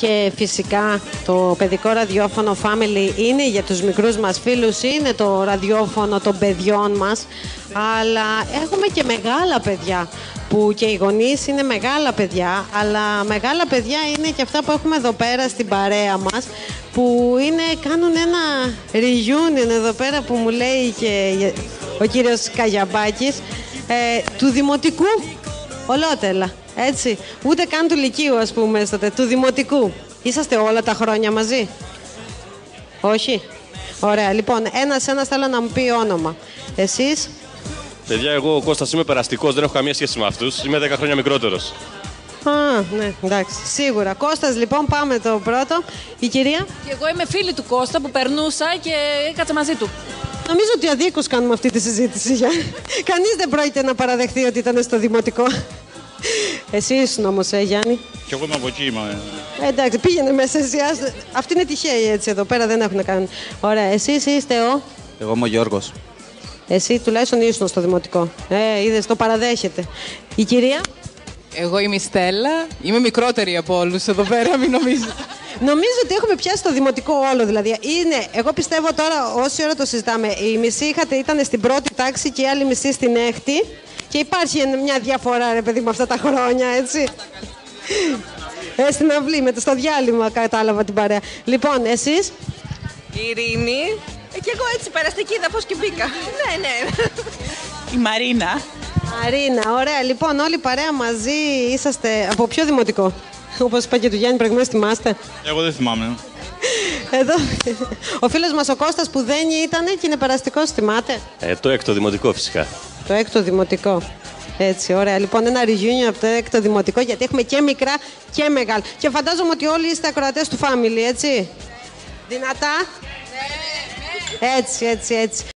Και φυσικά το παιδικό ραδιόφωνο Family είναι για τους μικρούς μας φίλους, είναι το ραδιόφωνο των παιδιών μας, αλλά έχουμε και μεγάλα παιδιά, που και οι γονείς είναι μεγάλα παιδιά, αλλά μεγάλα παιδιά είναι και αυτά που έχουμε εδώ πέρα στην παρέα μας, που κάνουν ένα reunion εδώ πέρα που μου λέει και ο κύριος Καγιαμπάκης, του δημοτικού ολότελα. Έτσι, ούτε καν του λυκείου, ας πούμε, του δημοτικού. Είσαστε όλα τα χρόνια μαζί? Όχι? Ωραία, λοιπόν, ένας θέλω να μου πει όνομα. Εσείς? Παιδιά, εγώ ο Κώστας είμαι περαστικός, δεν έχω καμία σχέση με αυτούς. Είμαι 10 χρόνια μικρότερος. Α, ναι, εντάξει, σίγουρα. Κώστας, λοιπόν, πάμε το πρώτο. Η κυρία? Και εγώ είμαι φίλη του Κώστα που περνούσα και έκατσα μαζί του. Νομίζω ότι αδίκως κάνουμε αυτή τη συζήτηση. Κανείς δεν πρόκειται να παραδεχθεί ότι ήταν στο δημοτικό. Εσύ ήσουν όμως, Γιάννη? Κι εγώ είμαι από εκεί, εντάξει, πήγαινε μέσα εσύ. Αυτή είναι τυχαίοι έτσι εδώ πέρα, δεν έχουν να κάνουν. Ωραία, εσείς είστε ο? Εγώ είμαι ο Γιώργος. Εσύ τουλάχιστον ήσουν στο δημοτικό. Είδες, το παραδέχεται. Η κυρία? Εγώ είμαι η Στέλλα. Είμαι μικρότερη από όλους εδώ πέρα, μην νομίζετε. Νομίζω ότι έχουμε πιάσει το δημοτικό όλο, δηλαδή. Εγώ πιστεύω τώρα, όση ώρα το συζητάμε, η μισή ήταν στην πρώτη τάξη και η άλλη μισή στην έκτη. Και υπάρχει μια διαφορά, ρε παιδί, με αυτά τα χρόνια, έτσι. Στην αυλή, στο διάλειμμα κατάλαβα την παρέα. Λοιπόν, εσείς? Η Ειρήνη. Και εγώ έτσι περαστική, είδα και μπήκα. Ναι. Η Μαρίνα. Μαρίνα, ωραία. Λοιπόν, όλοι παρέα μαζί είσαστε. Από ποιο δημοτικό? Όπως είπα και του Γιάννη προηγουμένως, θυμάστε? Εγώ δεν θυμάμαι. Εδώ. Ο φίλος μας ο Κώστας που δεν ήταν και είναι περαστικός, θυμάται? Το έκτο δημοτικό φυσικά. Το έκτο δημοτικό. Έτσι, ωραία. Λοιπόν, ένα reunion από το έκτο δημοτικό, γιατί έχουμε και μικρά και μεγάλα. Και φαντάζομαι ότι όλοι είστε ακροατές του Family, έτσι. Δυνατά. Έτσι.